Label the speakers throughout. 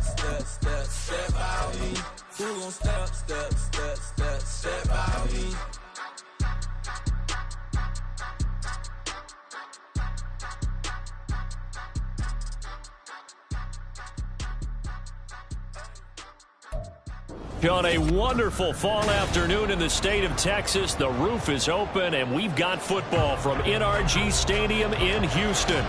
Speaker 1: step, step, step, step by me? Who gon' step, step, step, step, step by me?
Speaker 2: On a wonderful fall afternoon in the state of Texas, the roof is open, and we've got football from NRG Stadium in Houston.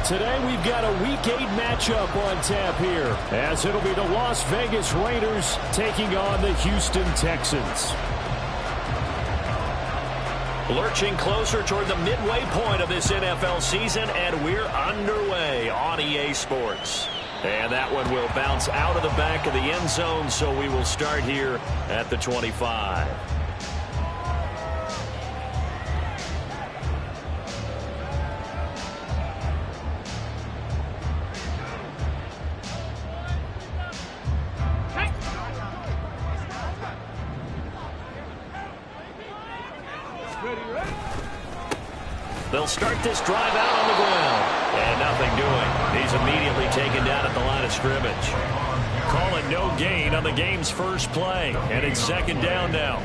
Speaker 2: Today we've got a Week 8 matchup on tap here, as it'll be the Las Vegas Raiders taking on the Houston Texans. Lurching closer toward the midway point of this NFL season, and we're underway on EA Sports. And that one will bounce out of the back of the end zone, so we will start here at the 25. They'll start this drive out on the ground. And nothing doing. He's immediately taken down at the line of scrimmage. Calling no gain on the game's first play. And it's second down now.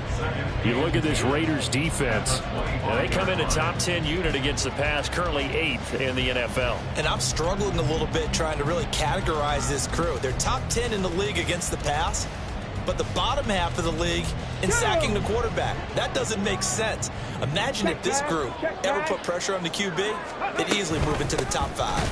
Speaker 2: You look at this Raiders defense. Now they come in a top 10 unit against the pass, currently 8th in the NFL.
Speaker 3: And I'm struggling a little bit trying to really categorize this crew. They're top 10 in the league against the pass, but the bottom half of the league in sacking the quarterback. That doesn't make sense. Imagine if this group ever put pressure on the QB, they'd easily move into the top 5.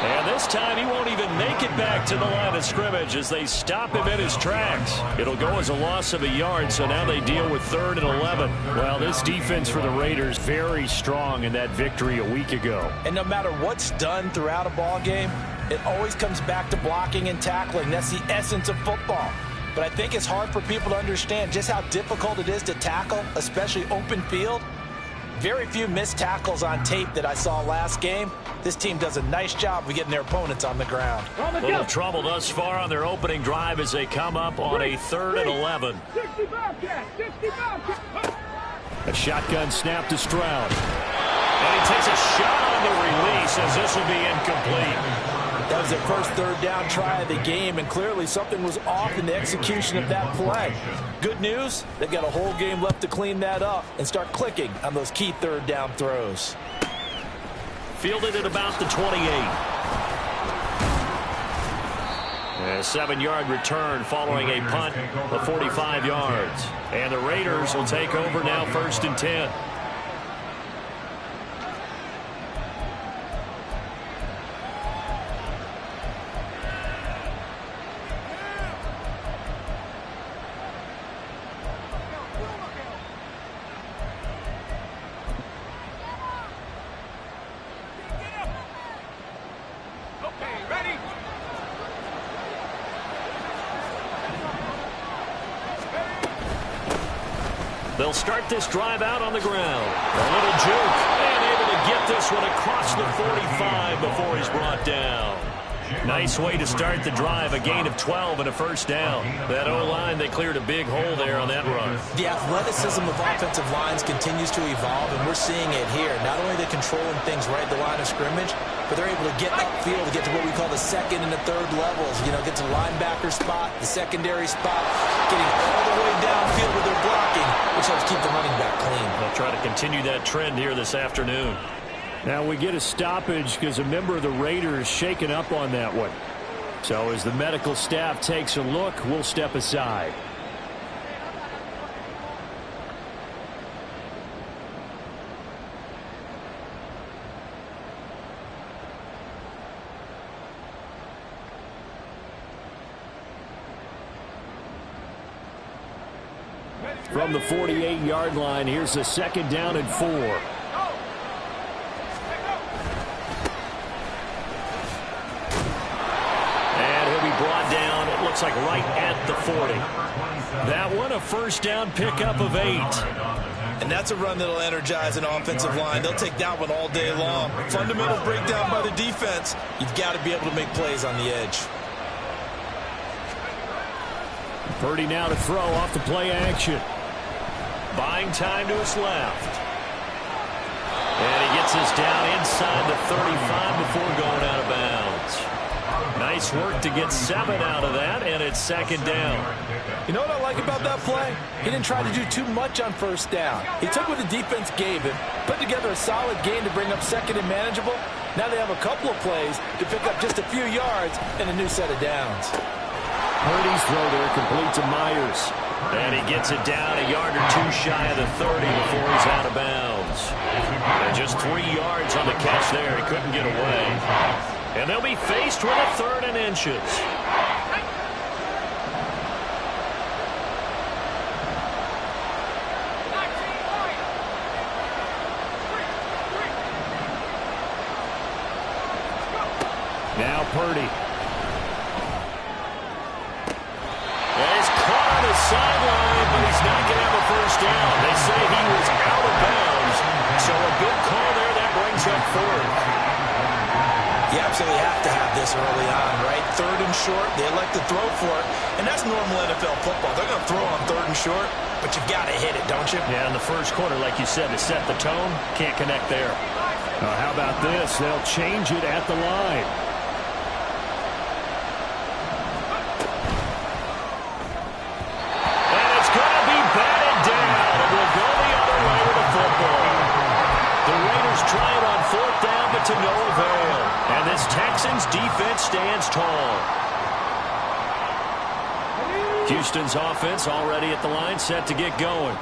Speaker 2: And this time he won't even make it back to the line of scrimmage as they stop him in his tracks. It'll go as a loss of a yard, so now they deal with 3rd and 11. Well, this defense for the Raiders very strong in that victory a week ago.
Speaker 3: And no matter what's done throughout a ball game, it always comes back to blocking and tackling. That's the essence of football. But I think it's hard for people to understand just how difficult it is to tackle, especially open field. Very few missed tackles on tape that I saw last game. This team does a nice job of getting their opponents on the ground.
Speaker 2: A little trouble thus far on their opening drive as they come up on a 3rd and 11. A shotgun snap to Stroud. And he takes a shot on the release as this will be incomplete.
Speaker 3: That was their first 3rd down try of the game, and clearly something was off in the execution of that play. Good news, they've got a whole game left to clean that up and start clicking on those key 3rd down throws.
Speaker 2: Fielded at about the 28. A 7-yard return following a punt of 45 yards. And the Raiders will take over now 1st and 10. They'll start this drive out on the ground. A little juke, and able to get this one across the 45 before he's brought down. Nice way to start the drive, a gain of 12 and a 1st down. That O-line, they cleared a big hole there on that run.
Speaker 3: The athleticism of offensive lines continues to evolve, and we're seeing it here. Not only are they controlling things right at the line of scrimmage, but they're able to get upfield to get to what we call the 2nd and the 3rd levels. You know, get to the linebacker spot, the secondary spot, getting all the way downfield with their blocking, which helps keep the running back clean.
Speaker 2: They'll try to continue that trend here this afternoon. Now we get a stoppage because a member of the Raiders shaken up on that one. So as the medical staff takes a look, we'll step aside. From the 48-yard line, here's a 2nd down and 4. And he'll be brought down, it looks like right at the 40. That one, a 1st down pickup of 8.
Speaker 3: And that's a run that'll energize an offensive line. They'll take that one all day long. Fundamental breakdown by the defense. You've got to be able to make plays on the edge.
Speaker 2: Purdy now to throw off the play action. Buying time to his left. And he gets us down inside the 35 before going out of bounds. Nice work to get 7 out of that, and it's second down.
Speaker 3: You know what I like about that play? He didn't try to do too much on first down. He took what the defense gave him, put together a solid game to bring up second and manageable. Now they have a couple of plays to pick up just a few yards and a new set of downs.
Speaker 2: Purdy's throw there complete to Myers. And he gets it down a yard or two shy of the 30 before he's out of bounds. And just 3 yards on the catch there. He couldn't get away. And they'll be faced with a 3rd and inches. Now Purdy. Sideline, but he's not going to have a first down. They say he was out of bounds, so a good call there. That brings up 4th.
Speaker 3: You absolutely have to have this early on, right? 3rd and short, they elect to throw for it, and that's normal NFL football. They're going to throw on 3rd and short, but you've got to hit it, don't you?
Speaker 2: Yeah, in the first quarter, like you said, to set the tone, can't connect there. How about this? They'll change it at the line. Try it on 4th down, but to no avail. And this Texans defense stands tall. Houston's offense already at the line, set to get going.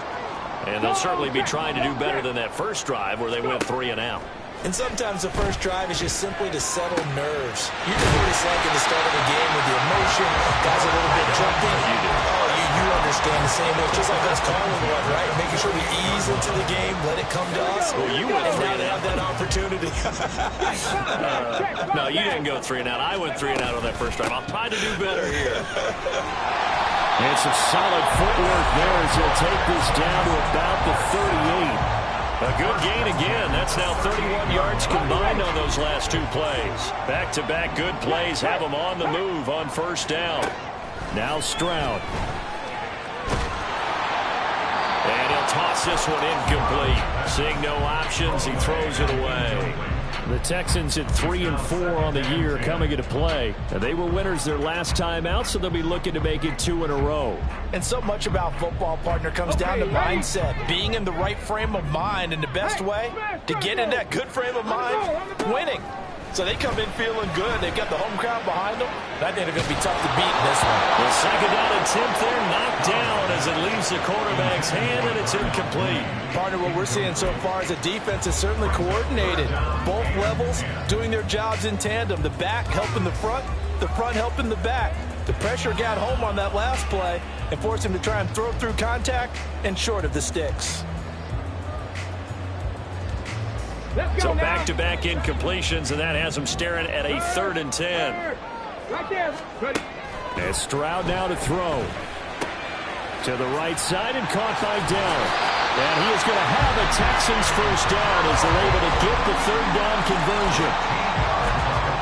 Speaker 2: And they'll certainly be trying to do better than that first drive where they went 3 and out.
Speaker 3: And sometimes the first drive is just simply to settle nerves. You know what it's like at the start of the game with the emotion, guys a little bit jumpy.
Speaker 2: You do.
Speaker 3: You understand the same way. It's just like us calling one, right? Making sure we ease into the game, let it come to us.
Speaker 2: Well, you went 3
Speaker 3: and now they have that opportunity.
Speaker 2: No, you didn't go 3 and out. I went 3 and out on that first drive. I'll try to do better here. And some solid footwork there as he'll take this down to about the 38. A good gain again. That's now 31 yards combined on those last 2 plays. Back-to-back good plays have them on the move on first down. Now Stroud. And he'll toss this one incomplete. Seeing no options, he throws it away. The Texans at 3 and 4 on the year coming into play. And they were winners their last time out, so they'll be looking to make it 2 in a row.
Speaker 3: And so much about football, partner, comes down to mindset. Being in the right frame of mind, and the best way to get in that good frame of mind, winning. So they come in feeling good. They've got the home crowd behind them. I think they're going to be tough to beat in this one.
Speaker 2: The second down attempt there knocked down as it leaves the quarterback's hand, and it's incomplete.
Speaker 3: Partner, what we're seeing so far is the defense is certainly coordinated. Both levels doing their jobs in tandem. The back helping the front helping the back. The pressure got home on that last play and forced him to try and throw through contact and short of the sticks.
Speaker 2: So back-to-back incompletions, and that has him staring at a 3rd and 10.
Speaker 1: Right there. Ready.
Speaker 2: And Stroud now to throw. To the right side and caught by Dell. And he is going to have a Texans first down as they're able to get the 3rd down conversion.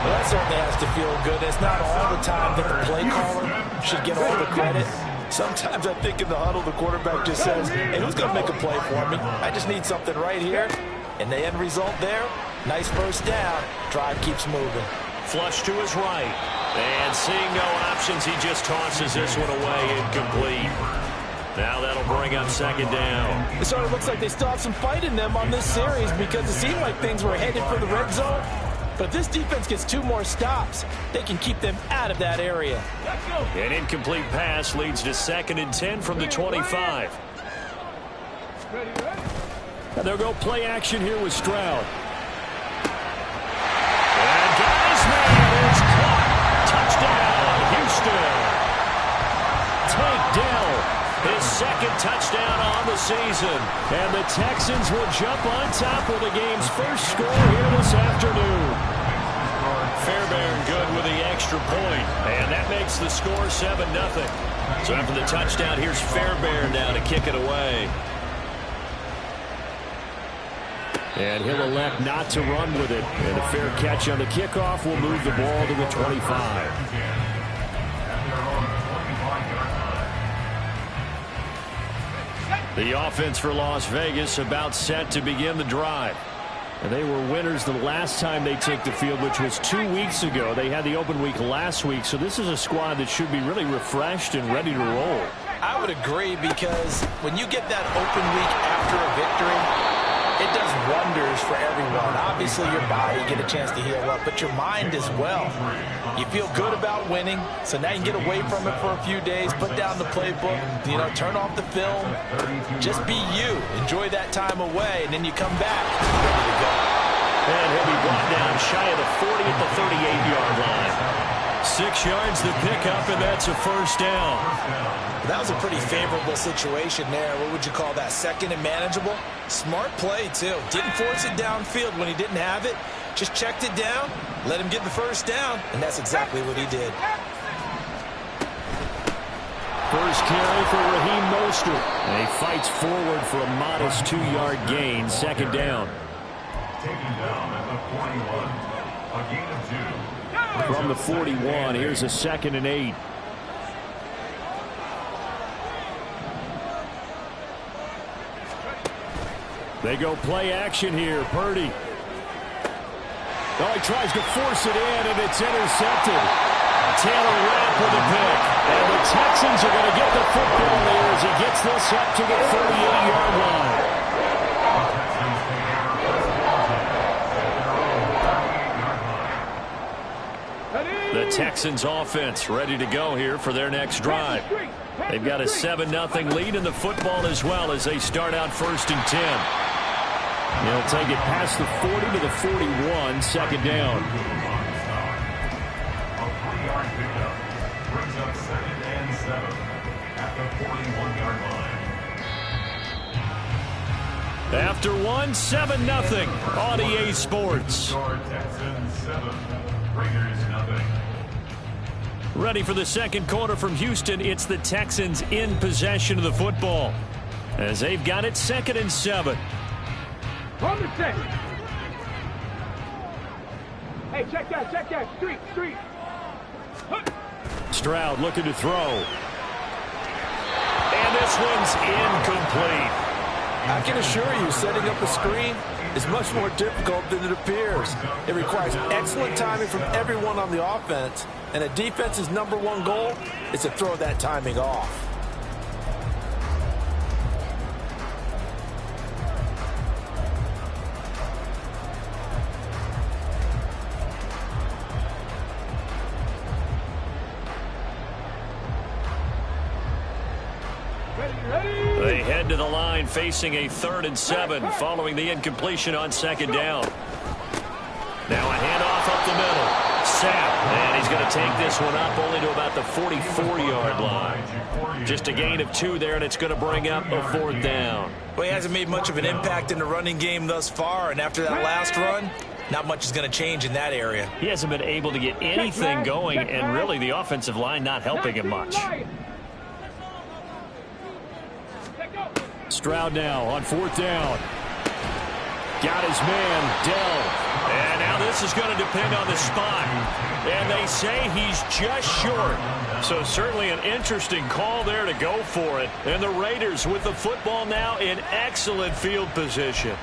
Speaker 3: Well, that certainly has to feel good. It's not all the time that the play caller should get all the credit. Sometimes I think in the huddle, the quarterback just says, hey, who's going to make a play for me? I just need something right here. And the end result there, nice first down. Drive keeps moving.
Speaker 2: Flush to his right. And seeing no options, he just tosses this one away incomplete. Now that'll bring up 2nd down.
Speaker 3: It sort of looks like they still have some fight in them on this series because it seemed like things were headed for the red zone. But if this defense gets 2 more stops, they can keep them out of that area.
Speaker 2: An incomplete pass leads to 2nd and 10 from the 25. And they'll go play action here with Stroud. And guys, man, it's caught. Touchdown, Houston. Tank Dell, his 2nd touchdown on the season. And the Texans will jump on top of the game's first score here this afternoon. Fairbairn good with the extra point. And that makes the score 7-0. So after the touchdown, here's Fairbairn now to kick it away. And he'll elect not to run with it. And a fair catch on the kickoff will move the ball to the 25. The offense for Las Vegas about set to begin the drive. They were winners the last time they took the field, which was 2 weeks ago. They had the open week last week, so this is a squad that should be really refreshed and ready to roll.
Speaker 3: I would agree, because when you get that open week after a victory, it does wonders for everyone. Obviously, your body, you get a chance to heal up, but your mind as well. You feel good about winning, so now you can get away from it for a few days, put down the playbook, turn off the film, just be you. Enjoy that time away, and then you come back ready to go.
Speaker 2: And he'll be brought down shy of the 40 at the 38-yard line. 6 yards the pickup, and that's a first down.
Speaker 3: That was a pretty favorable situation there. What would you call that? Second and manageable? Smart play, too. Didn't force it downfield when he didn't have it. Just checked it down, let him get the first down, and that's exactly what he did.
Speaker 2: First carry for Raheem Mostert. And he fights forward for a modest 2-yard gain. Second down.
Speaker 4: Taken down at the 41. A gain of 2.
Speaker 2: From the 41, here's a 2nd and 8. They go play action here. Purdy. Oh, he tries to force it in, and it's intercepted. Taylor Rapp with the pick. And the Texans are going to get the football there as he gets this up to the 38-yard line. The Texans offense ready to go here for their next drive. They've got a 7-0 lead in the football as well as they start out 1st and 10. They'll take it past the 40 to the 41, second down.
Speaker 4: A 3-yard pickup brings up 2nd and 7 at the 41-yard line.
Speaker 2: After 1, 7-0 on EA Sports.
Speaker 4: Texans 7, Raiders 0.
Speaker 2: Ready for the second quarter from Houston. It's the Texans in possession of the football as they've got it 2nd and 7.
Speaker 5: On the set. Hey, check that. Street.
Speaker 2: Stroud looking to throw. And this one's incomplete.
Speaker 3: I can assure you, setting up a screen is much more difficult than it appears. It requires excellent timing from everyone on the offense, and a defense's #1 goal is to throw that timing off.
Speaker 2: They head to the line facing a 3rd and 7 following the incompletion on 2nd down. Now a handoff up the middle. Sapp, and he's going to take this one up only to about the 44-yard line. Just a gain of 2 there, and it's going to bring up a 4th down.
Speaker 3: Well, he hasn't made much of an impact in the running game thus far, and after that last run, not much is going to change in that area.
Speaker 2: He hasn't been able to get anything going, and really the offensive line not helping him much. Stroud now on 4th down. Got his man, Dell. And now this is going to depend on the spot. And they say he's just short. So certainly an interesting call there to go for it. And the Raiders with the football now in excellent field position.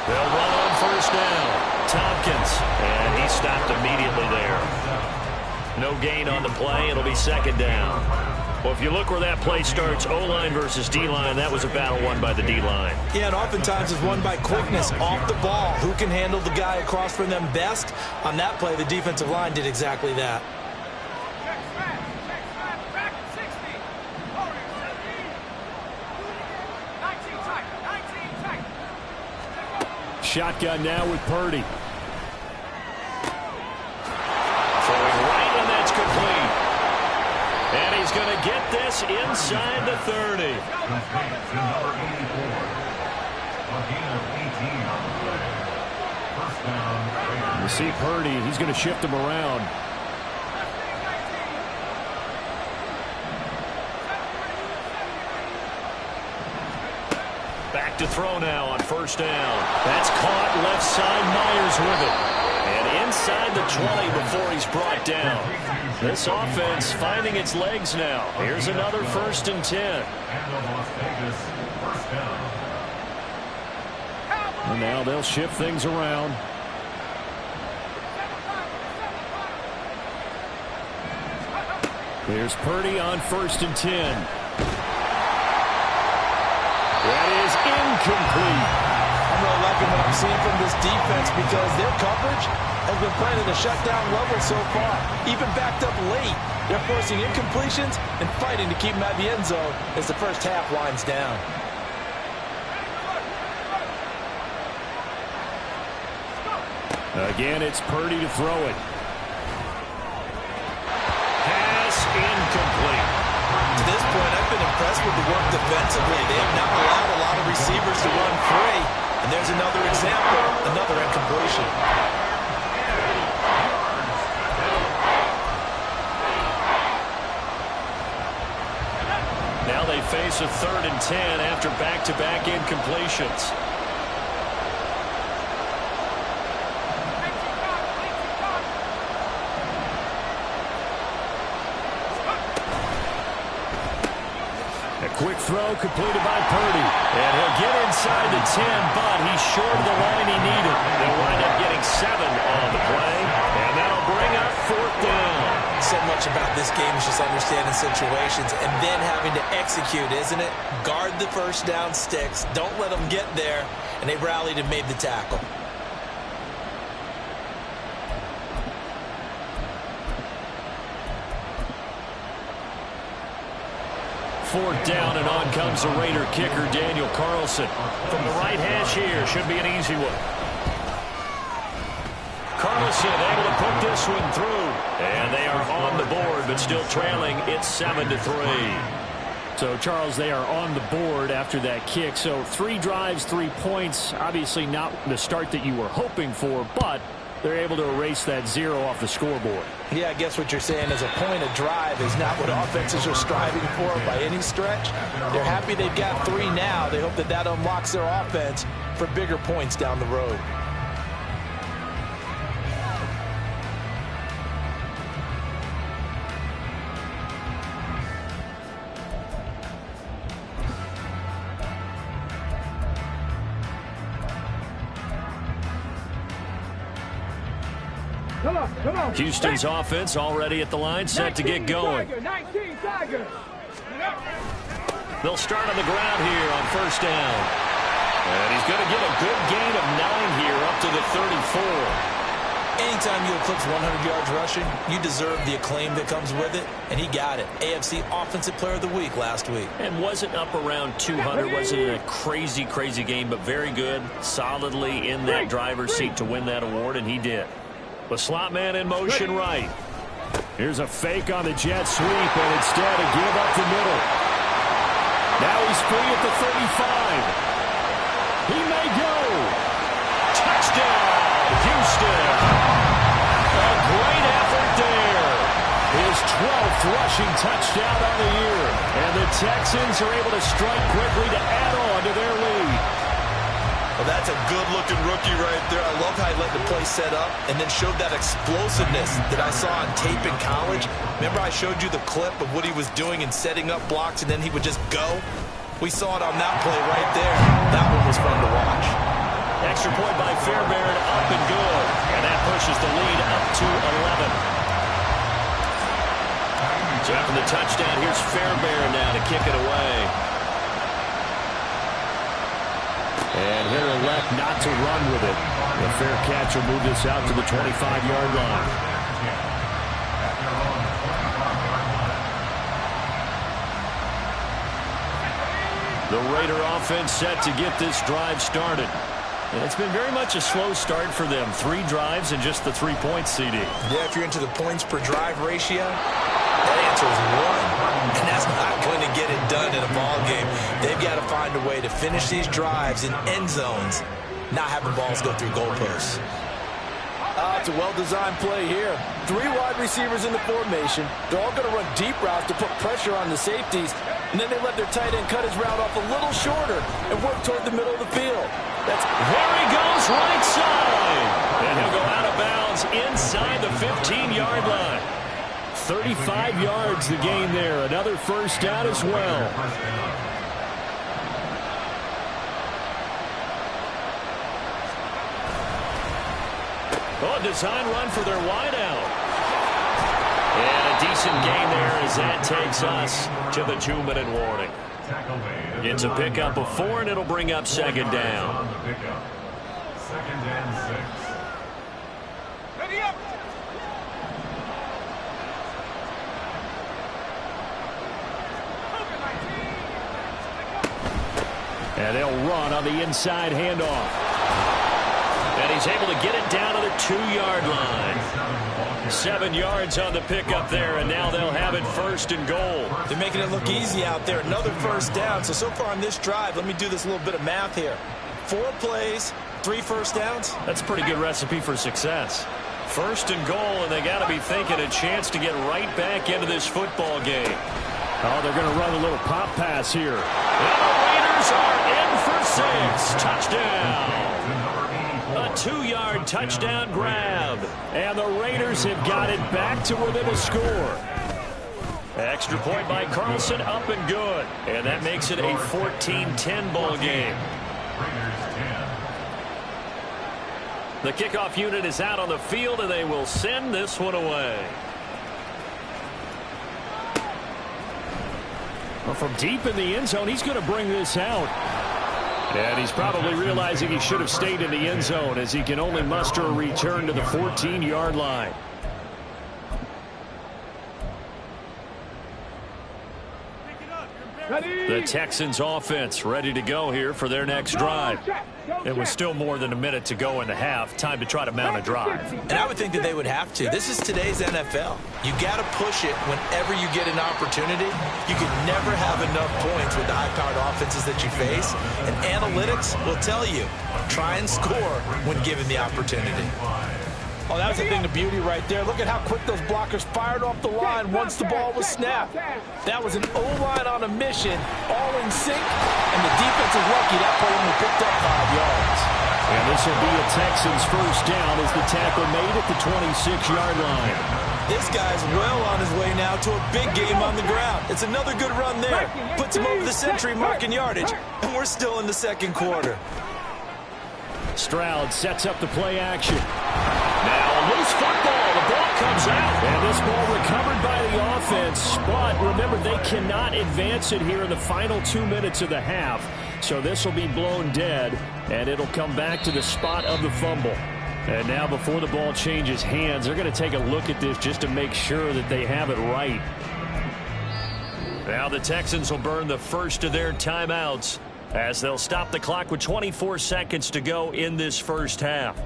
Speaker 2: They'll run on 1st down. Tompkins, and he stopped immediately there. No gain on the play. It'll be 2nd down. Well, if you look where that play starts, O-line versus D-line, that was a battle won by the D-line.
Speaker 3: Yeah, and oftentimes it's won by quickness off the ball. Who can handle the guy across from them best? On that play, the defensive line did exactly that.
Speaker 2: Shotgun now with Purdy. Throwing right, and that's complete. And he's going to get this inside the 30. You see Purdy, he's going to shift him around. Back to throw now on 1st down. That's caught left side. Myers with it. And inside the 20 before he's brought down. This offense finding its legs now. Here's another 1st and 10.
Speaker 4: And the Las Vegas first down.
Speaker 2: And now they'll shift things around. Here's Purdy on 1st and 10. That is incomplete.
Speaker 3: I'm really liking what I'm seeing from this defense because their coverage has been playing at a shutdown level so far. Even backed up late, they're forcing incompletions and fighting to keep them out of the end zone as the first half winds down.
Speaker 2: Again, it's Purdy to throw it. Pass incomplete.
Speaker 3: To this point, I've been impressed with the work defensively. They have not allowed a lot of receivers to run free. And there's another example, another incompletion.
Speaker 2: Now they face a 3rd and 10 after back-to-back incompletions. Quick throw completed by Purdy. And he'll get inside the 10, but he's short of the line he needed. They'll wind up getting 7 on the play. And that'll bring up 4th down.
Speaker 3: So much about this game is just understanding situations and then having to execute, isn't it? Guard the first down sticks. Don't let them get there. And they rallied and made the tackle.
Speaker 2: Fourth down, and on comes the Raider kicker, Daniel Carlson. From the right hash here, should be an easy one. Carlson able to put this one through. And they are on the board, but still trailing. It's 7-3. So, Charles, they are on the board after that kick. So, 3 drives, 3 points. Obviously not the start that you were hoping for, but they're able to erase that 0 off the scoreboard.
Speaker 3: Yeah, I guess what you're saying is a point of drive is not what offenses are striving for by any stretch. They're happy they've got 3 now. They hope that that unlocks their offense for bigger points down the road.
Speaker 5: Come on.
Speaker 2: Houston's offense already at the line, set to get going.
Speaker 5: 19 Tigers.
Speaker 2: They'll start on the ground here on 1st down. And he's going to get a good gain of 9 here up to the 34.
Speaker 3: Anytime you eclipse 100 yards rushing, you deserve the acclaim that comes with it, and he got it. AFC Offensive Player of the Week last week.
Speaker 2: And wasn't up around 200, wasn't a crazy game, but very good, solidly in that driver's seat to win that award, and he did. The slot man in motion right. Here's a fake on the jet sweep, and instead a give up the middle. Now he's free at the 35. He may go. Touchdown, Houston. A great effort there. His 12th rushing touchdown on the year. And the Texans are able to strike quickly to add on to their lead.
Speaker 3: Well, that's a good-looking rookie right there. I love how he let the play set up and then showed that explosiveness that I saw on tape in college. Remember I showed you the clip of what he was doing and setting up blocks, and then he would just go? We saw it on that play right there. That one was fun to watch.
Speaker 2: Extra point by Fairbairn, up and good. And that pushes the lead up to 11. So after the touchdown, here's Fairbairn now to kick it away. And he'll elect not to run with it. The fair catch will move this out to the 25-yard line. The Raider offense set to get this drive started. And it's been very much a slow start for them. 3 drives and just the 3 points, CD.
Speaker 3: Yeah, if you're into the points per drive ratio, that answer is 1. And that's not going to get it done in a ball game. They've got to find a way to finish these drives in end zones, not having balls go through goalposts. It's a well-designed play here. 3 wide receivers in the formation. They're all going to run deep routes to put pressure on the safeties, and then they let their tight end cut his route off a little shorter and work toward the middle of the field.
Speaker 2: There he goes right side. And he'll go out of bounds is inside the 15-yard line. 35 yards the gain there. Another first down as well. Oh, a design run for their wideout. And a decent gain there as that takes us to the 2-minute warning. It's a pickup of 4, and it'll bring up second down.
Speaker 4: Second and 6.
Speaker 5: Ready up.
Speaker 2: And they'll run on the inside handoff. And he's able to get it down to the 2-yard line. 7 yards on the pickup there, and now they'll have it first and goal.
Speaker 3: They're making it look easy out there. Another first down. So far on this drive, let me do this little bit of math here. 4 plays, 3 first downs.
Speaker 2: That's a pretty good recipe for success. First and goal, and they got to be thinking a chance to get right back into this football game. Oh, they're going to run a little pop pass here. And the Raiders are in for 6. Touchdown. A 2-yard touchdown grab. And the Raiders have got it back to within a score. Extra point by Carlson, up and good. And that makes it a 14-10 ball game. The kickoff unit is out on the field, and they will send this one away. Well, from deep in the end zone, he's going to bring this out. And he's probably realizing he should have stayed in the end zone, as he can only muster a return to the 14-yard line. The Texans offense ready to go here for their next drive. It was still more than a minute to go in the half. Time to try to mount a drive.
Speaker 3: And I would think that they would have to. This is today's NFL. You got to push it whenever you get an opportunity. You can never have enough points with the high-powered offenses that you face. And analytics will tell you, try and score when given the opportunity. Oh, that was a thing of beauty right there. Look at how quick those blockers fired off the line once the ball was snapped. That was an O-line on a mission, all in sync, and the defense is lucky that play only picked up 5 yards.
Speaker 2: And this will be a Texans first down as the tackle made at the 26-yard line.
Speaker 3: This guy's well on his way now to a big game on the ground. It's another good run there. Puts him over the century mark in yardage, and we're still in the second quarter.
Speaker 2: Stroud sets up the play action. Now a loose football. The ball comes out. And this ball recovered by the offense. But remember, they cannot advance it here in the final 2 minutes of the half. So this will be blown dead, and it'll come back to the spot of the fumble. And now before the ball changes hands, they're going to take a look at this just to make sure that they have it right. Now the Texans will burn the first of their timeouts as they'll stop the clock with 24 seconds to go in this first half.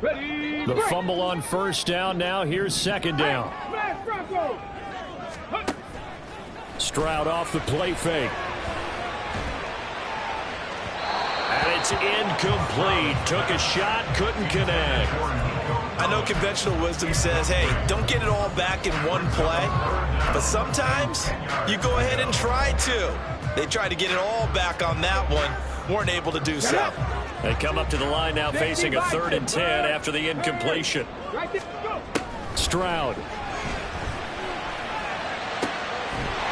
Speaker 5: Ready.
Speaker 2: The fumble on first down. Now here's second down. Stroud off the play fake. And it's incomplete. Took a shot, couldn't connect.
Speaker 3: I know conventional wisdom says, hey, don't get it all back in one play. But sometimes you go ahead and try to. They tried to get it all back on that one. Weren't able to do so.
Speaker 2: They come up to the line now facing a 3rd and 10 after the incompletion. Stroud.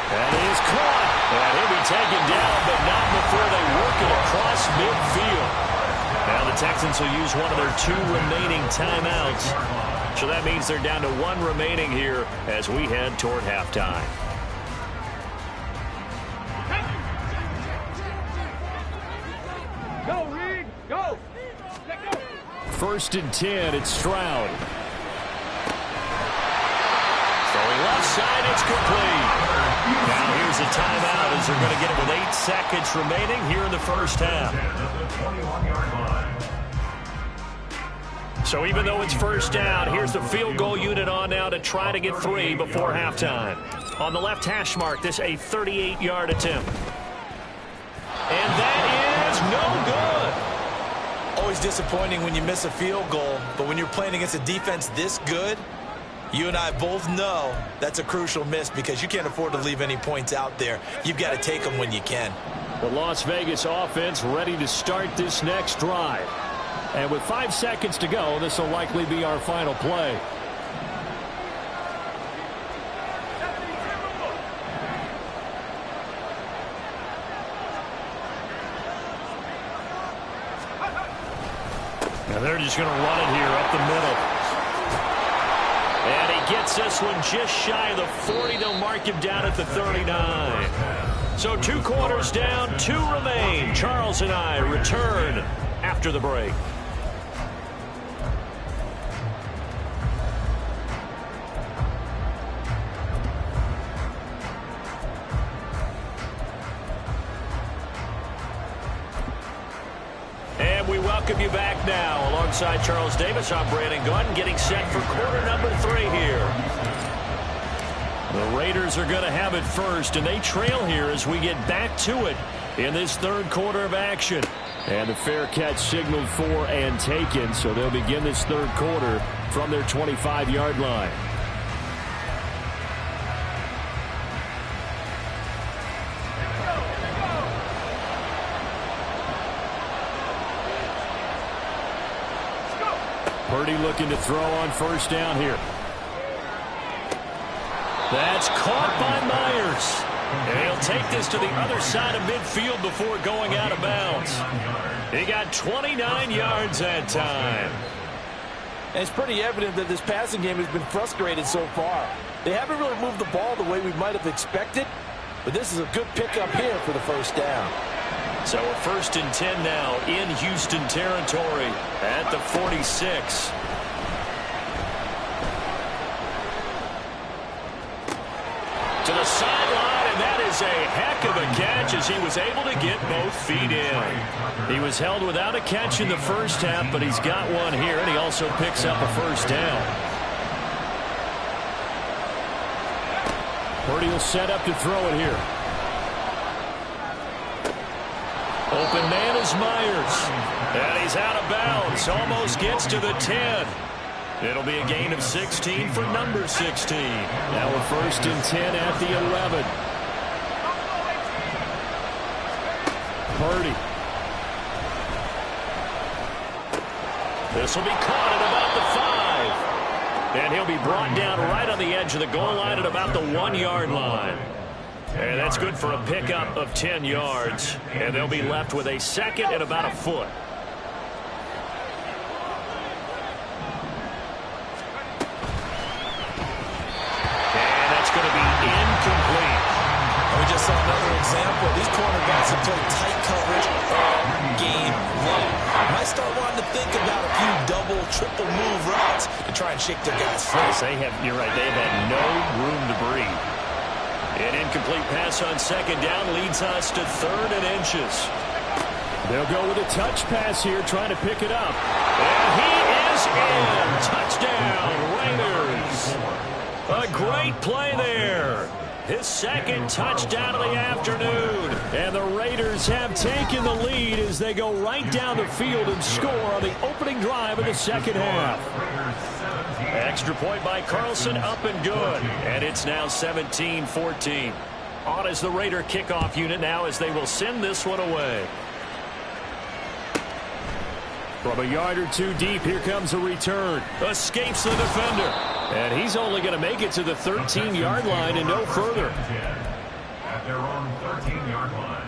Speaker 2: And he is caught. And he'll be taken down, but not before they work it across midfield. Now the Texans will use one of their 2 remaining timeouts. So that means they're down to 1 remaining here as we head toward halftime.
Speaker 5: Go, Reed. Go. Let go.
Speaker 2: 1st and 10. It's Stroud. Throwing left side. It's complete. Now here's a timeout as they're going to get it with 8 seconds remaining here in the first half. So even though it's first down, here's the field goal unit on now to try to get 3 before halftime. On the left hash mark, this a 38-yard attempt. And that is no good.
Speaker 3: Always disappointing when you miss a field goal, but when you're playing against a defense this good, you and I both know that's a crucial miss because you can't afford to leave any points out there. You've got to take them when you can.
Speaker 2: The Las Vegas offense ready to start this next drive. And with 5 seconds to go, this will likely be our final play. Now they're just going to run it here up the middle. And he gets this one just shy of the 40. They'll mark him down at the 39. So 2 quarters down, 2 remain. Charles and I return after the break. And we welcome you back now. Alongside Charles Davis, I'm Brandon Gunn, getting set for quarter number 3 here. The Raiders are going to have it first, and they trail here as we get back to it in this 3rd quarter of action. And the fair catch signaled for and taken, so they'll begin this 3rd quarter from their 25-yard line. Purdy looking to throw on first down here. That's caught by Myers. And he'll take this to the other side of midfield before going out of bounds. He got 29 yards that time.
Speaker 3: And it's pretty evident that this passing game has been frustrated so far. They haven't really moved the ball the way we might have expected, but this is a good pickup here for the first down.
Speaker 2: So a 1st and 10 now in Houston territory at the 46. To the sideline, and that is a heck of a catch as he was able to get both feet in. He was held without a catch in the first half, but he's got one here, and he also picks up a first down. Purdy will set up to throw it here. Open man is Myers. And he's out of bounds. Almost gets to the 10. It'll be a gain of 16 for number 16. Now a 1st and 10 at the 11. Purdy. This will be caught at about the 5. And he'll be brought down right on the edge of the goal line at about the 1-yard line. And that's good for a pickup of 10 yards. And they'll be left with a 2nd and about a foot. And that's going to be incomplete.
Speaker 3: We just saw another example. These cornerbacks have played tight coverage all game long. You might start wanting to think about a few double, triple move routes to try and shake their guys free.
Speaker 2: Yes, you're right. They've had no room to breathe. An incomplete pass on 2nd down leads us to 3rd and inches. They'll go with a touch pass here, trying to pick it up. And he is in. Touchdown, Raiders. A great play there. His 2nd touchdown of the afternoon. And the Raiders have taken the lead as they go right down the field and score on the opening drive of the 2nd half. Extra point by Carlson, up and good. And it's now 17-14. On as the Raider kickoff unit now as they will send this one away. From a yard or 2 deep, here comes a return. Escapes the defender. And he's only going to make it to the 13-yard line and no further.
Speaker 4: At their own 13-yard line.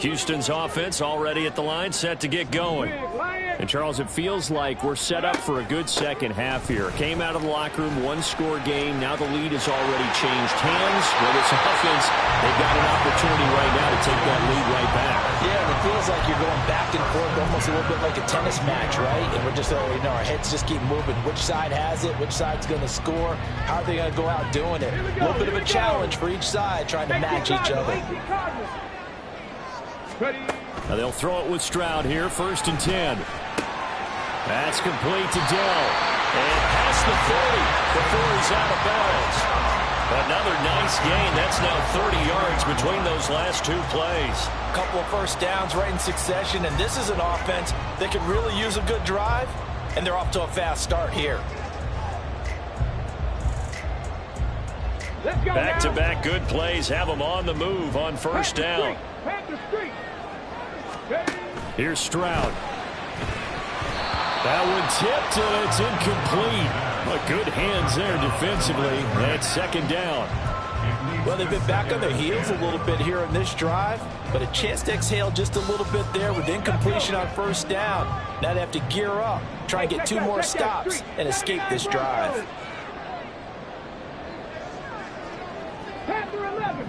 Speaker 2: Houston's offense already at the line, set to get going. And, Charles, it feels like we're set up for a good 2nd half here. Came out of the locker room, 1-score game. Now the lead has already changed hands. Well, this offense, they've got an opportunity right now to take that lead right back.
Speaker 3: Yeah, and it feels like you're going back and forth almost a little bit like a tennis match, right? And we're just, our heads just keep moving. Which side has it? Which side's going to score? How are they going to go out doing it? A little bit of a challenge for each side trying to match each other.
Speaker 2: Now they'll throw it with Stroud here, 1st and 10. That's complete to Dell. And past the 40 before he's out of bounds. Another nice gain. That's now 30 yards between those last 2 plays.
Speaker 3: A couple of first downs right in succession, and this is an offense that could really use a good drive, and they're off to a fast start here.
Speaker 5: Let's go.
Speaker 2: Back-to-back good plays have them on the move on first down. Here's Stroud. That one tipped, and it's incomplete. But good hands there defensively. That's second down.
Speaker 3: Well, they've been back on their heels a little bit here in this drive, but a chance to exhale just a little bit there with incompletion on first down. Now they have to gear up, try and get 2 more stops, and escape this drive.
Speaker 5: Panther 11.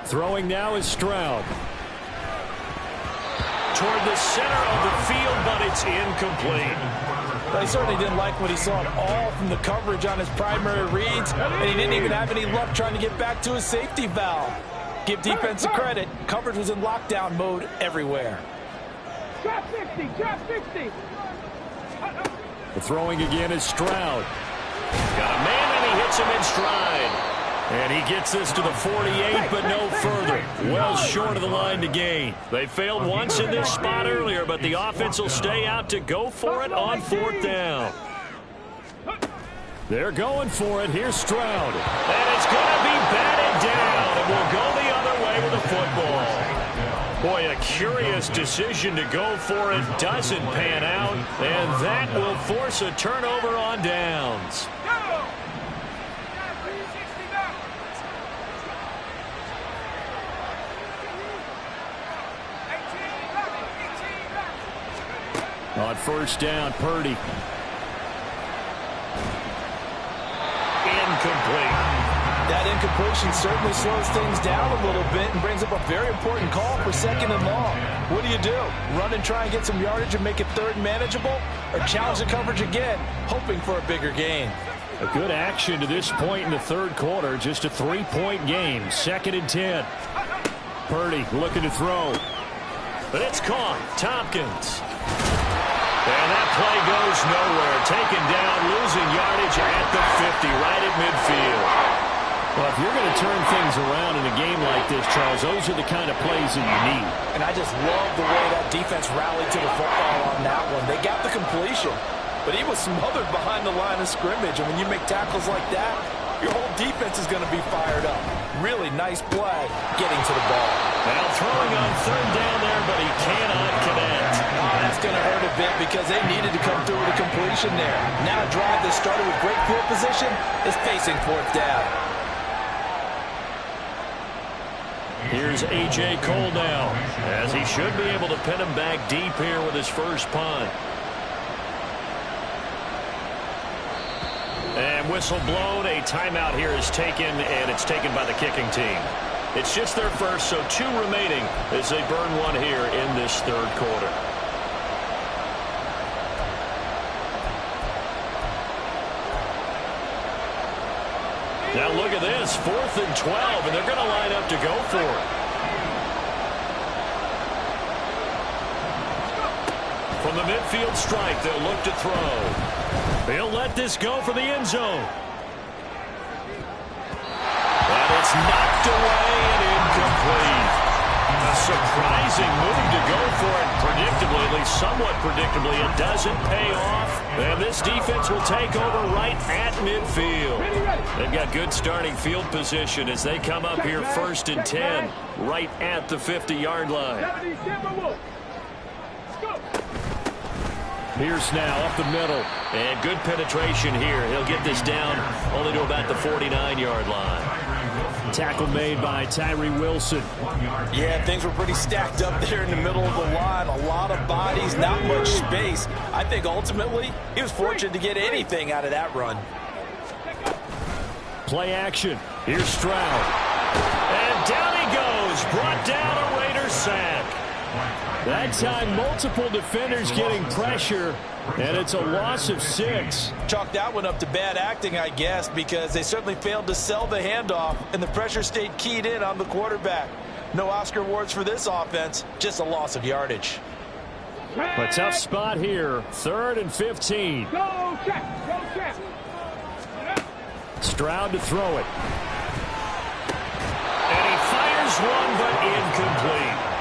Speaker 2: Throwing now is Stroud. Toward the center of the field, but it's incomplete.
Speaker 3: But he certainly didn't like what he saw at all from the coverage on his primary reads, and he didn't even have any luck trying to get back to his safety valve. Give defense a credit. Coverage was in lockdown mode everywhere.
Speaker 5: Trap 60.
Speaker 2: The throwing again is Stroud. Got a man, and he hits him in stride. And he gets this to the 48, but no further. Well short of the line to gain. They failed once in this spot earlier, but the offense will stay out to go for it on 4th down. They're going for it. Here's Stroud. And it's going to be batted down, and will go the other way with the football. Boy, a curious decision to go for it. Doesn't pan out, and that will force a turnover on downs. On first down, Purdy. Incomplete.
Speaker 3: That incompletion certainly slows things down a little bit and brings up a very important call for 2nd and long. What do? Run and try and get some yardage and make it 3rd manageable? Or challenge the coverage again, hoping for a bigger gain?
Speaker 2: A good action to this point in the 3rd quarter. Just a 3-point game. 2nd and 10. Purdy looking to throw. But it's caught. Tompkins. And that play goes nowhere. Taken down, losing yardage at the 50, right at midfield. Well, if you're going to turn things around in a game like this, Charles, those are the kind of plays that you need.
Speaker 3: And I just love the way that defense rallied to the football on that one. They got the completion, but he was smothered behind the line of scrimmage. And when you make tackles like that, your whole defense is going to be fired up. Really nice play getting to the ball.
Speaker 2: Now throwing on 3rd down there, but he cannot connect.
Speaker 3: That's going to hurt a bit because they needed to come through with a completion there. Now a drive that started with great field position is facing 4th down.
Speaker 2: Here's A.J. Cole now, as he should be able to pin him back deep here with his first punt. And whistle blown. A timeout here is taken, and it's taken by the kicking team. It's just their first, so 2 remaining as they burn one here in this 3rd quarter. Now look at this, 4th and 12, and they're going to line up to go for it. From the midfield stripe, they'll look to throw. He'll let this go for the end zone. And it's knocked away and incomplete. A surprising move to go for it. Predictably, at least somewhat predictably, it doesn't pay off. And this defense will take over right at midfield. They've got good starting field position as they come up here 1st and 10, right at the 50-yard line. Pierce now up the middle. And good penetration here. He'll get this down only to about the 49-yard line. Tackle made by Tyree Wilson.
Speaker 3: Yeah, things were pretty stacked up there in the middle of the line. A lot of bodies, not much space. I think ultimately he was fortunate to get anything out of that run.
Speaker 2: Play action. Here's Stroud. And down he goes. Brought down a Raider sack. That time, multiple defenders getting pressure, and it's a loss of 6.
Speaker 3: Chalk that one up to bad acting, I guess, because they certainly failed to sell the handoff, and the pressure stayed keyed in on the quarterback. No Oscar awards for this offense, just a loss of yardage.
Speaker 2: A tough spot here, 3rd and 15.
Speaker 5: Go, check.
Speaker 2: Stroud to throw it. And he fires one, but incomplete.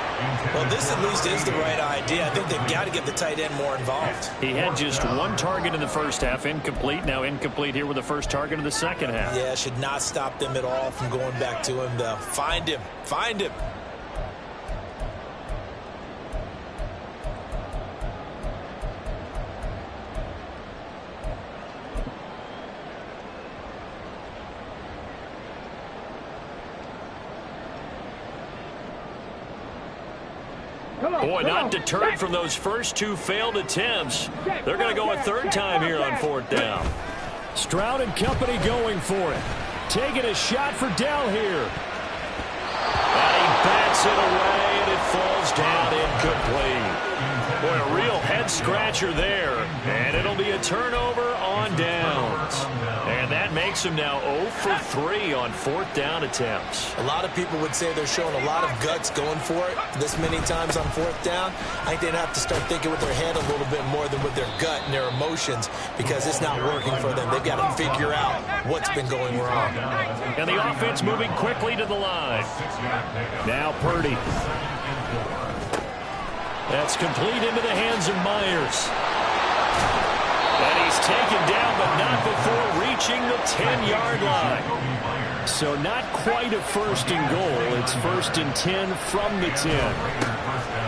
Speaker 3: Well, this at least is the right idea. I think they've got to get the tight end more involved.
Speaker 2: He had just one target in the first half, incomplete. Now incomplete here with the first target of the second half.
Speaker 3: Yeah, should not stop them at all from going back to him, though. Find him. Find him.
Speaker 2: Boy, not deterred from those first two failed attempts. They're going to go a third time here on fourth down. Stroud and company going for it. Taking a shot for Dell here. And he bats it away, and it falls down incomplete. Boy, a real head-scratcher there. And it'll be a turnover on downs. And that makes him now 0 for 3 on fourth down attempts.
Speaker 3: A lot of people would say they're showing a lot of guts going for it this many times on fourth down. I think they'd have to start thinking with their head a little bit more than with their gut and their emotions, because it's not working for them. They've got to figure out what's been going wrong.
Speaker 2: And the offense moving quickly to the line. Now Purdy. That's complete into the hands of Myers. And he's taken down, but not before reaching the 10-yard line. So not quite a first and goal. It's first and 10 from the 10.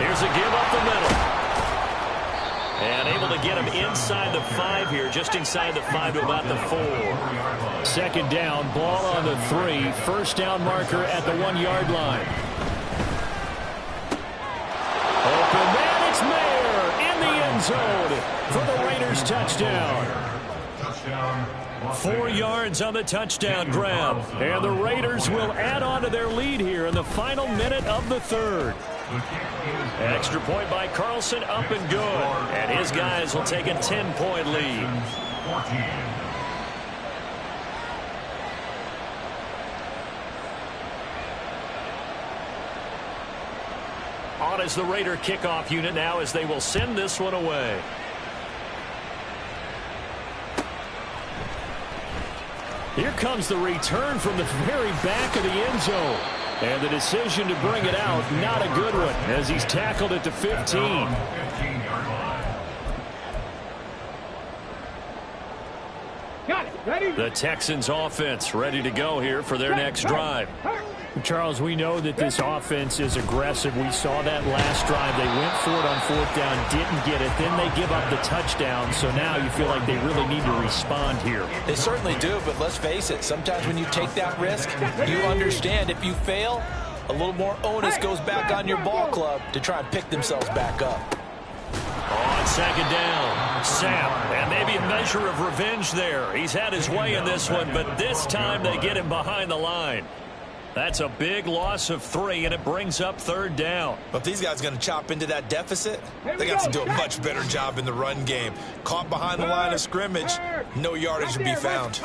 Speaker 2: Here's a give up the middle. And able to get him inside the 5 here, just inside the 5 to about the 4. Second down, ball on the 3. First down marker at the 1-yard line. Open man, it's Mayer in the end zone for the Raiders touchdown. 4 yards on the touchdown grab. And the Raiders will add on to their lead here in the final minute of the third. Extra point by Carlson, up and good. And his guys will take a 10-point lead. On as the Raider kickoff unit now, as they will send this one away. Here comes the return from the very back of the end zone. And the decision to bring it out, not a good one, as he's tackled at the 15.
Speaker 5: Got it. Ready?
Speaker 2: The Texans offense ready to go here for their next drive.
Speaker 6: Charles, we know that this offense is aggressive. We saw that last drive. They went for it on fourth down, didn't get it. Then they give up the touchdown. So now you feel like they really need to respond here.
Speaker 3: They certainly do, but let's face it. Sometimes when you take that risk, you understand if you fail, a little more onus goes back on your ball club to try and pick themselves back up.
Speaker 2: On second down, Sam, and maybe a measure of revenge there. He's had his way in this one, but this time they get him behind the line. That's a big loss of 3, and it brings up third down.
Speaker 3: But if these guys are going to chop into that deficit, they got to do a much better job in the run game. Caught behind the line of scrimmage, no yardage to be found.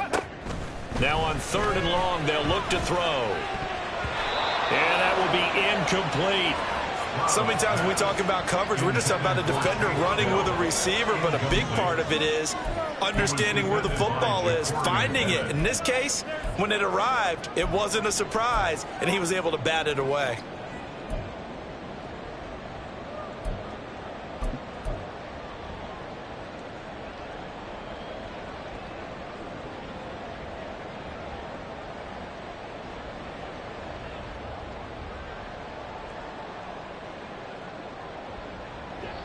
Speaker 2: Now on third and long, they'll look to throw. And that will be incomplete.
Speaker 3: So many times when we talk about coverage, we're just about a defender running with a receiver, but a big part of it is understanding where the football is, finding it. In this case, when it arrived, it wasn't a surprise, and he was able to bat it away.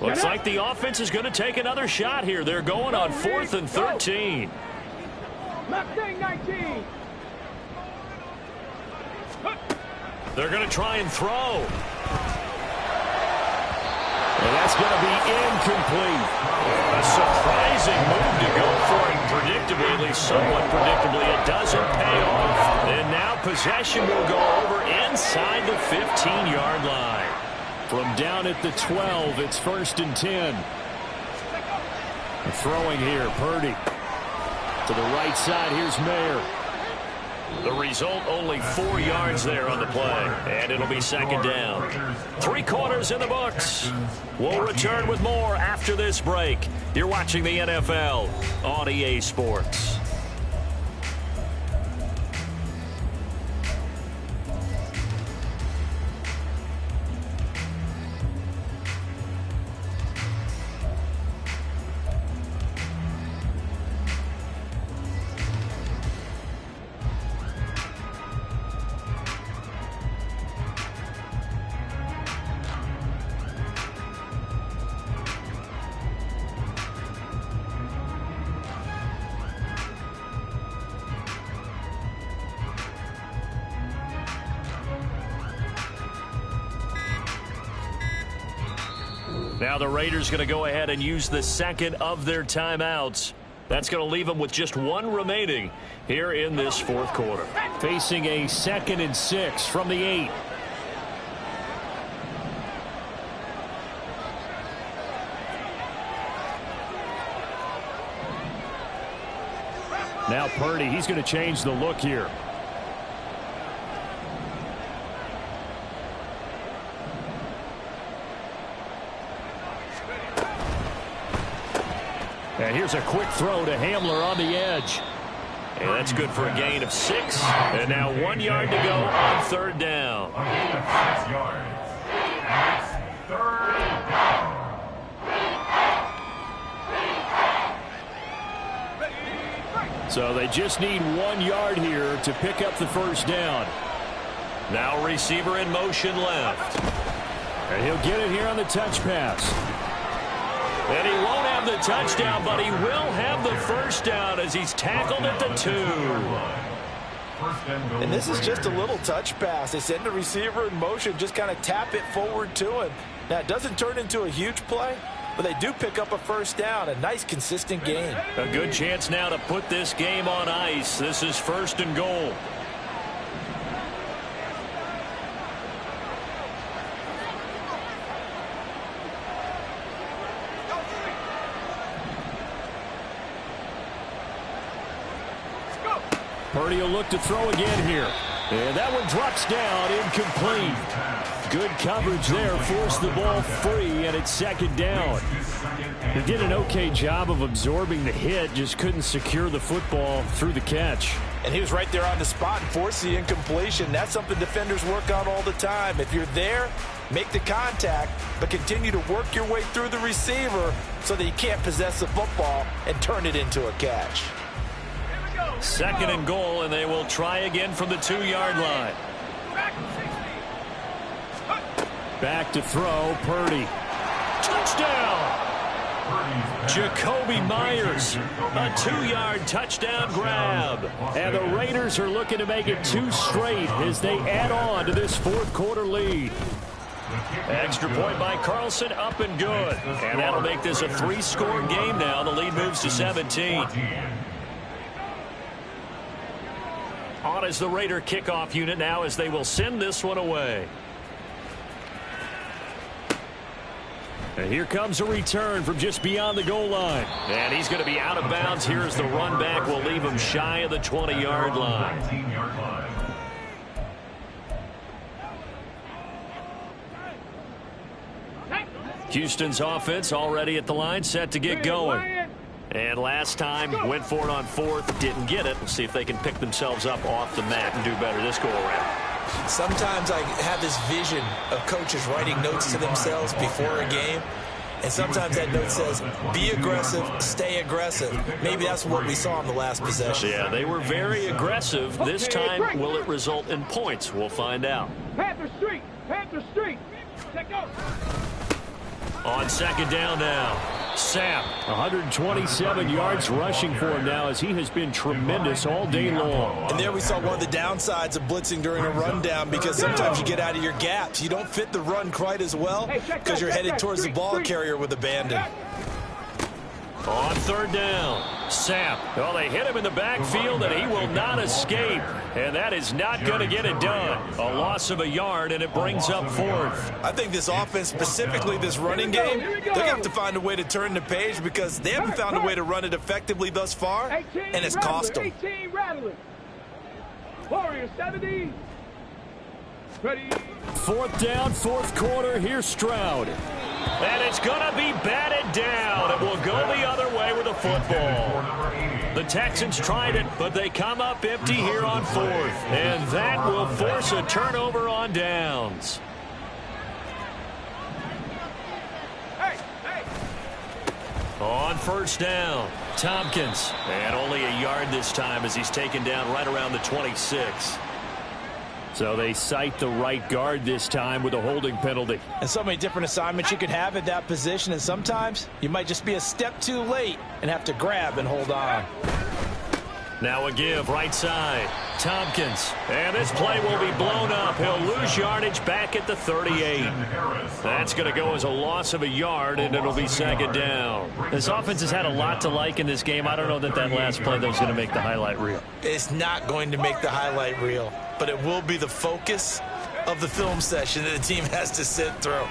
Speaker 2: Looks like the offense is going to take another shot here. They're going on 4th and 13.
Speaker 5: Mustang 19.
Speaker 2: They're going to try and throw. And that's going to be incomplete. A surprising move to go for it predictably, at least somewhat predictably. It doesn't pay off. And now possession will go over inside the 15-yard line. From down at the 12, it's 1st and 10. Throwing here, Purdy. To the right side, here's Mayer. The result, only 4 yards there on the play. And it'll be second down. 3 quarters in the books. We'll return with more after this break. You're watching the NFL on EA Sports. Now the Raiders going to go ahead and use the second of their timeouts. That's going to leave them with just one remaining here in this fourth quarter.
Speaker 6: Facing a 2nd and 6 from the 8. Now Purdy, he's going to change the look here. And here's a quick throw to Hamler on the edge.
Speaker 2: And that's good for a gain of 6. And now 1 yard to go on 3rd down.
Speaker 4: A gain of 6 yards. And it's 3rd down.
Speaker 6: So they just need 1 yard here to pick up the first down.
Speaker 2: Now receiver in motion left.
Speaker 6: And he'll get it here on the touch pass.
Speaker 2: And he won't have the touchdown, but he will have the first down as he's tackled at the 2.
Speaker 3: And this is just a little touch pass. They send the receiver in motion, just kind of tap it forward to him. Now, it doesn't turn into a huge play, but they do pick up a first down. A nice, consistent gain.
Speaker 2: A good chance now to put this game on ice. This is 1st and goal.
Speaker 6: Purdy will look to throw again here. And that one drops down, incomplete. Good coverage there, forced the ball free, and it's 2nd down. He did an okay job of absorbing the hit, just couldn't secure the football through the catch.
Speaker 3: And he was right there on the spot and forced the incompletion. That's something defenders work on all the time. If you're there, make the contact, but continue to work your way through the receiver so that you can't possess the football and turn it into a catch.
Speaker 2: 2nd and goal, and they will try again from the 2-yard line.
Speaker 6: Back to throw, Purdy.
Speaker 2: Touchdown! Jacoby Myers, a 2-yard touchdown grab.
Speaker 6: And the Raiders are looking to make it 2 straight as they add on to this fourth quarter lead.
Speaker 2: Extra point by Carlson, up and good. And that'll make this a 3-score game now. The lead moves to 17. On is the Raider kickoff unit now as they will send this one away.
Speaker 6: And here comes a return from just beyond the goal line.
Speaker 2: And he's going to be out of bounds here as the run back will leave him shy of the 20-yard line. Houston's offense already at the line, set to get going. And last time, went for it on 4th, didn't get it. We'll see if they can pick themselves up off the mat and do better this go-around.
Speaker 3: Sometimes I have this vision of coaches writing notes to themselves before a game. And sometimes that note says, be aggressive, stay aggressive. Maybe that's what we saw in the last possession.
Speaker 2: Yeah, they were very aggressive. This time, will it result in points? We'll find out.
Speaker 5: Panther Street! Panther Street! Check out!
Speaker 2: On 2nd down now, Sam.
Speaker 6: 127 yards rushing for him now as he has been tremendous all day long.
Speaker 3: And there we saw one of the downsides of blitzing during a rundown because sometimes you get out of your gaps. You don't fit the run quite as well because you're headed towards the ball carrier with abandon.
Speaker 2: On 3rd down, Sam. Well, they hit him in the backfield, and he will not escape. And that is not going to get it done. A loss of a yard, and it brings up 4th.
Speaker 3: I think this offense, specifically this running game, they're going to have to find a way to turn the page because they haven't found a way to run it effectively thus far, and it's cost them.
Speaker 5: 18 rattling. Warrior 70. Ready.
Speaker 6: 4th down, 4th quarter. Here's Stroud.
Speaker 2: And it's going to be batted down. It will go the other way with a football. The Texans tried it, but they come up empty here on 4th. And that will force a turnover on downs. On 1st down, Tompkins. And only a yard this time as he's taken down right around the 26.
Speaker 6: So they cite the right guard this time with a holding penalty.
Speaker 3: And so many different assignments you could have at that position, and sometimes you might just be a step too late and have to grab and hold on.
Speaker 2: Now a give right side. Tompkins. And this play will be blown up. He'll lose yardage back at the 38. That's going to go as a loss of a yard, and it'll be second down. This offense has had a lot to like in this game. I don't know that last play, though, is going to make the highlight reel.
Speaker 3: It's not going to make the highlight reel, but it will be the focus of the film session that the team has to sit through.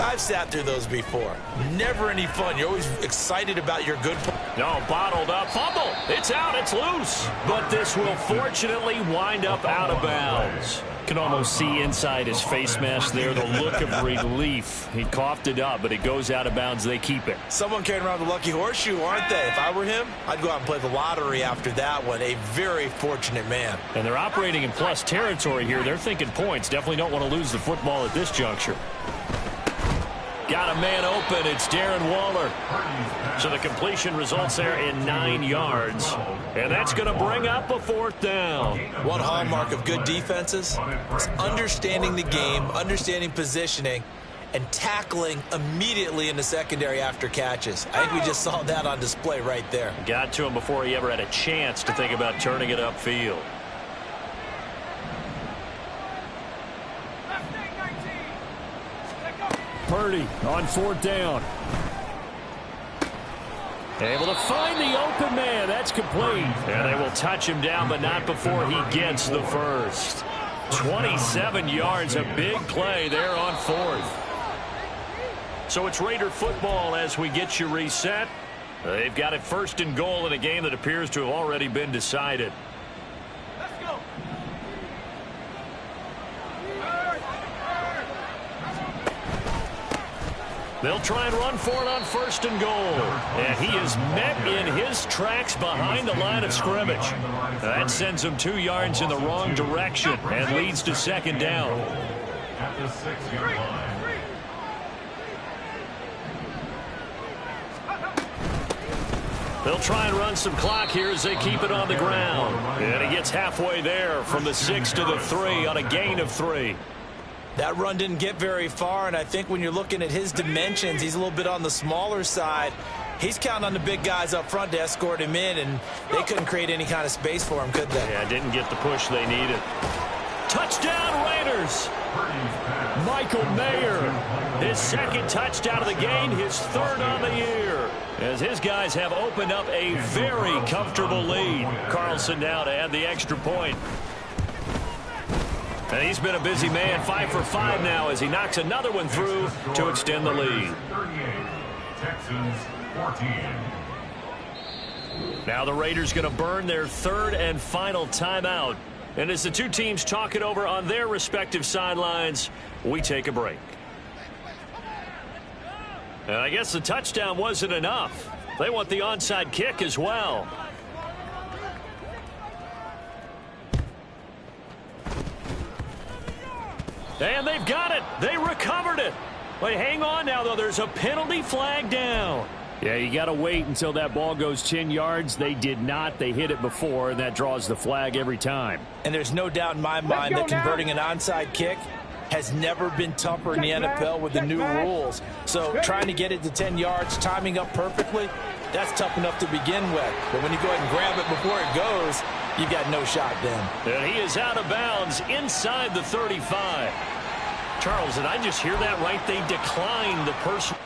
Speaker 3: I've sat through those before. Never any fun. You're always excited about your good play.
Speaker 2: No, bottled up. Fumble. It's out. It's loose. But this will fortunately wind up out of bounds. Can almost see inside his face mask there, the look of relief. He coughed it up, but it goes out of bounds. They keep it.
Speaker 3: Someone carrying around the lucky horseshoe, aren't they? If I were him, I'd go out and play the lottery after that one. A very fortunate man.
Speaker 2: And they're operating in plus territory here. They're thinking points. Definitely don't want to lose the football at this juncture. Got a man open. It's Darren Waller. So the completion results there in 9 yards. And that's going to bring up a 4th down.
Speaker 3: One hallmark of good defenses is understanding the game, understanding positioning, and tackling immediately in the secondary after catches. I think we just saw that on display right there.
Speaker 2: Got to him before he ever had a chance to think about turning it upfield.
Speaker 6: Purdy on 4th down. Able to find the open man. That's complete.
Speaker 2: And they will touch him down, but not before he gets the first. 27 yards, a big play there on 4th. So it's Raider football as we get you reset. They've got it 1st and goal in a game that appears to have already been decided. They'll try and run for it on 1st and goal. And he is met in his tracks behind the line of scrimmage. That sends him 2 yards in the wrong direction and leads to 2nd down.
Speaker 4: At the 6-yard line.
Speaker 2: They'll try and run some clock here as they keep it on the ground. And he gets halfway there from the 6 to the 3 on a gain of 3.
Speaker 3: That run didn't get very far, and I think when you're looking at his dimensions, he's a little bit on the smaller side. He's counting on the big guys up front to escort him in, and they couldn't create any kind of space for him, could they?
Speaker 2: Yeah, didn't get the push they needed. Touchdown, Raiders!
Speaker 6: Michael Mayer.
Speaker 2: His 2nd touchdown of the game, his 3rd on the year. As his guys have opened up a very comfortable lead. Carlson now to add the extra point. And he's been a busy man, 5 for 5 now as he knocks another one through to extend the lead.
Speaker 4: 38, Texans 14.
Speaker 2: Now the Raiders going to burn their 3rd and final timeout. And as the two teams talk it over on their respective sidelines, we take a break. And I guess the touchdown wasn't enough. They want the onside kick as well. And they've got it. They recovered it. Wait, hang on now, though. There's a penalty flag down.
Speaker 6: Yeah, you got to wait until that ball goes 10 yards. They did not. They hit it before, and that draws the flag every time.
Speaker 3: And there's no doubt in my mind that converting an onside kick has never been tougher in the NFL with the new rules. So trying to get it to 10 yards, timing up perfectly, that's tough enough to begin with. But when you go ahead and grab it before it goes, you've got no shot then.
Speaker 2: And he is out of bounds inside the 35. Charles, did I just hear that right? They declined the person.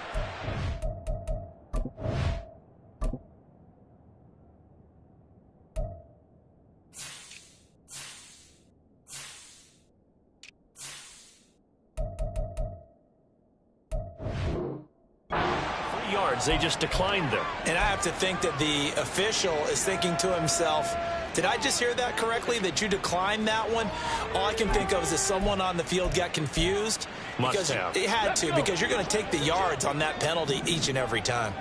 Speaker 2: They just declined them.
Speaker 3: And I have to think that the official is thinking to himself, did I just hear that correctly, that you declined that one? All I can think of is that someone on the field got confused.
Speaker 2: Must have.
Speaker 3: It had to, because you're going to take the yards on that penalty each and every time.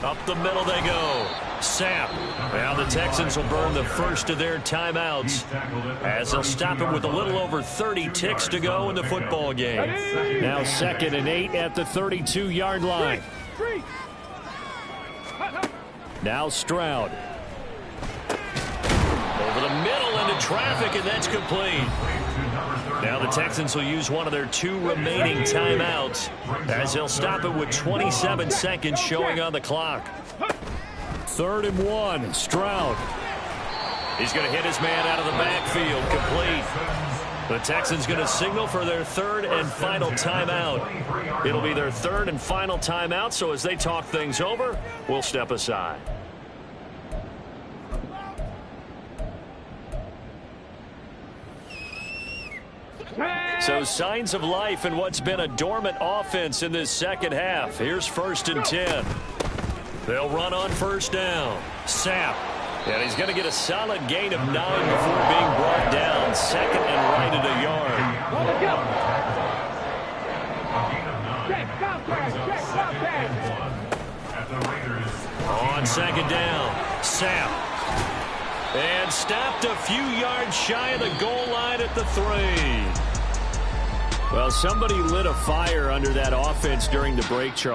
Speaker 2: Up the middle they go. Sapp. Now the Texans will burn the first of their timeouts as they'll stop it with a little over 30 ticks to go in the football game.
Speaker 6: Now 2nd and 8 at the 32-yard line. Now Stroud.
Speaker 2: Over the middle into traffic, and that's complete. Now the Texans will use one of their 2 remaining timeouts as they'll stop it with 27 seconds showing on the clock.
Speaker 6: 3rd and 1. Stroud.
Speaker 2: He's going to hit his man out of the backfield, complete. The Texans going to signal for their 3rd and final timeout. It'll be their 3rd and final timeout, so as they talk things over, we'll step aside. So signs of life in what's been a dormant offense in this second half. Here's 1st and 10. They'll run on 1st down. Sapp. And he's going to get a solid gain of 9 before being brought down. 2nd and right at a yard. On 2nd down, Sapp. And stopped a few yards shy of the goal line at the 3.
Speaker 6: Well, somebody lit a fire under that offense during the break, Charles.